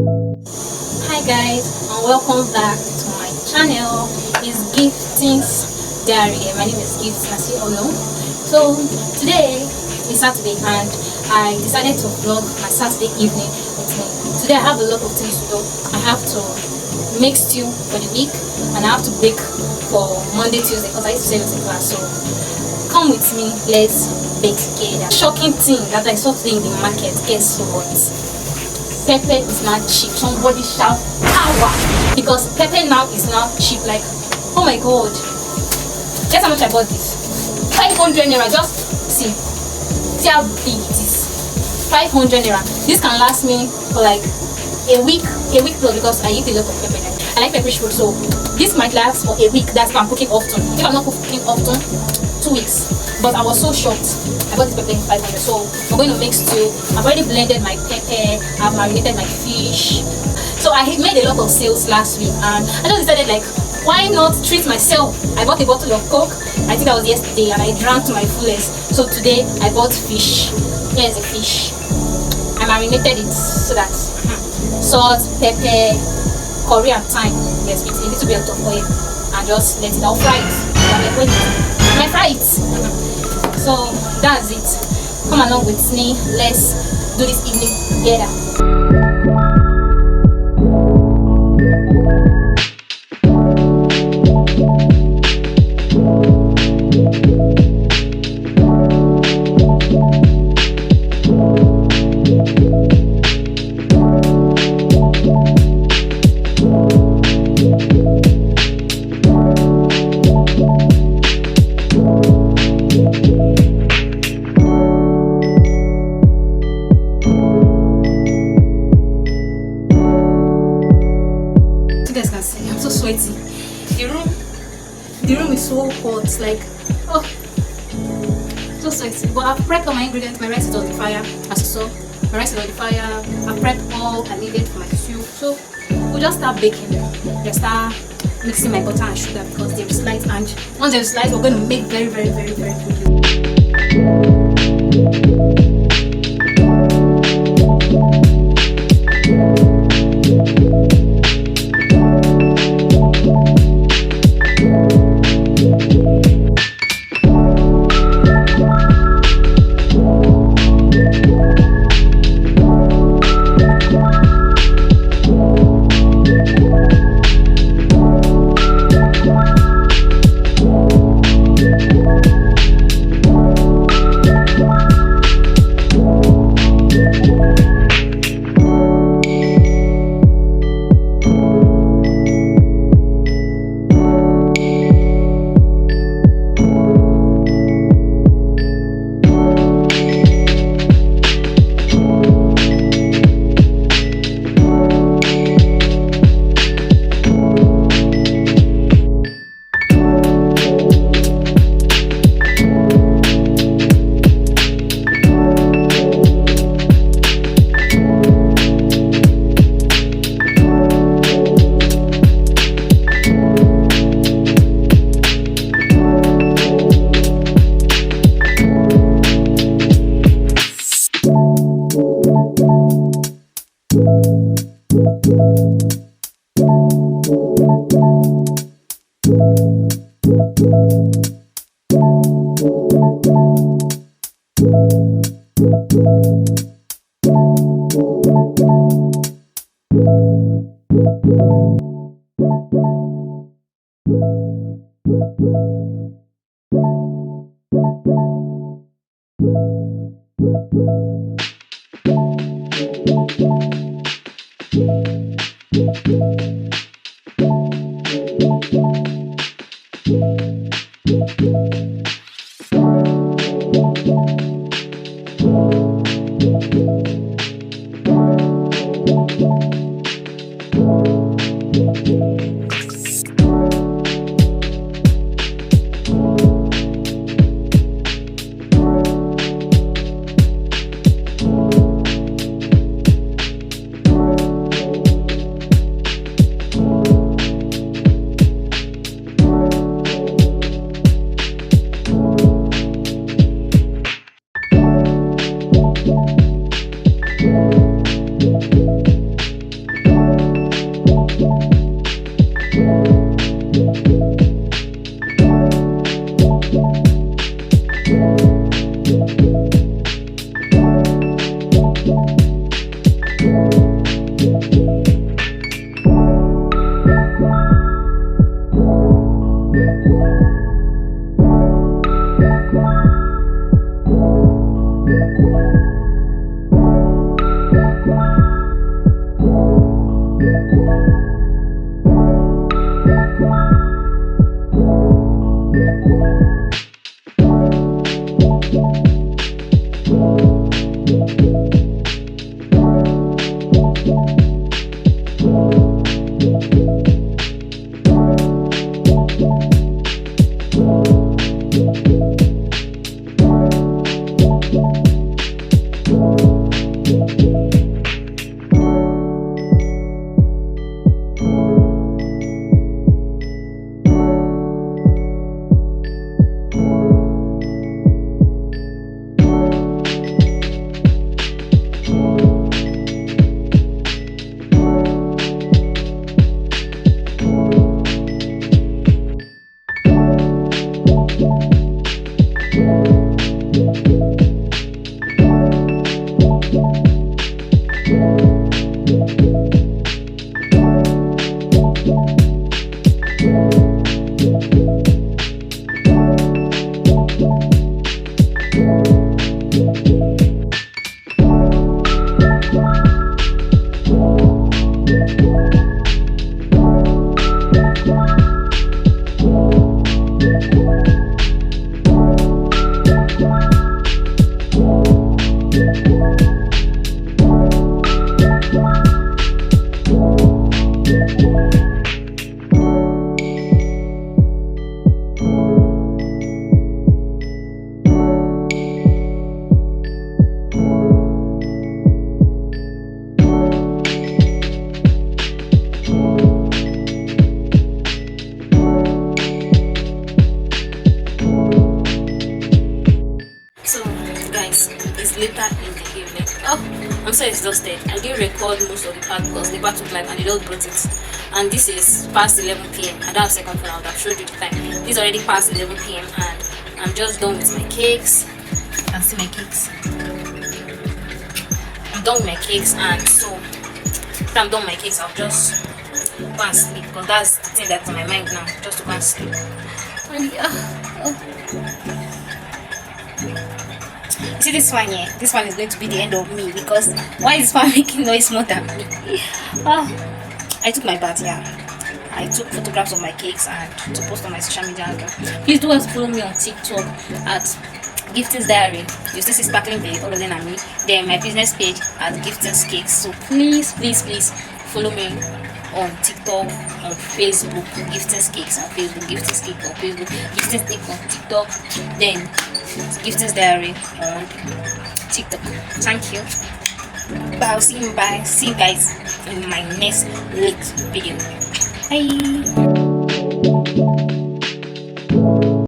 Hi guys, and welcome back to my channel. It's Giftings Diary. My name is Gift, as you all know. So today is Saturday and I decided to vlog my Saturday evening with me. Today I have a lot of things to do. I have to make stew for the week and I have to bake for Monday, Tuesday because I used to save it in class. So come with me, let's bake together. Shocking thing that I saw today in the market. Guess what? Pepper is not cheap. Somebody shout power, because pepper now is not cheap. Like, oh my god, guess how much I bought this? 500 naira. Just see how big it is. 500 naira. This can last me for like a week plus, because I eat a lot of pepper. I like pepperish food, so this might last for a week. That's if I'm cooking often. If I'm not cooking often, 2 weeks. But I was so shocked. I bought this pepper in 500. So we're going to make stew. I've already blended my pepper. I've marinated my fish. So I made a lot of sales last week, and I just decided, like, why not treat myself? I bought a bottle of Coke. I think that was yesterday, and I drank to my fullest. So today I bought fish. Here's the fish. I marinated it so that salt, pepper, curry, and thyme. Yes, with a little bit of oil, and just let it out. Fry it. I fry it. So that's it. Come along with me. Let's do this evening together. I'm so sweaty. The room is so hot, like, oh, so sweaty. But I've prepped all my ingredients. My rice is on the fire, as you saw. My rice is on the fire. I've prepped all I needed for my stew. So we'll just start baking. Just start mixing my butter and sugar, because there is light, and once there is light, we're going to make very quickly. I'm so exhausted. I didn't record most of the part because the part took like and they just brought it. And this is past 11 p.m. I don't have second phone. I would have showed you the time. This is already past 11 p.m. and I'm just done with my cakes. You can see my cakes. I'm done with my cakes, and so after I'm done with my cakes, I'll just go and sleep because that's the thing that's on my mind now. Just to go and sleep. And see this one here? This one is going to be the end of me because why is this one making noise more than me? I took my bath, yeah. I took photographs of my cakes and to post on my social media handle. Please do also follow me on TikTok at Giftings Diary. You still see sparkling blade, all of them are me. Then my business page at Giftings Cakes. So please follow me on TikTok, on Facebook, Giftings Cakes on Facebook, Giftings Cake on Facebook, Giftings Cake on TikTok, then Giftings Diary on TikTok. Thank you. Bye. I'll see you guys in my next late video. Bye.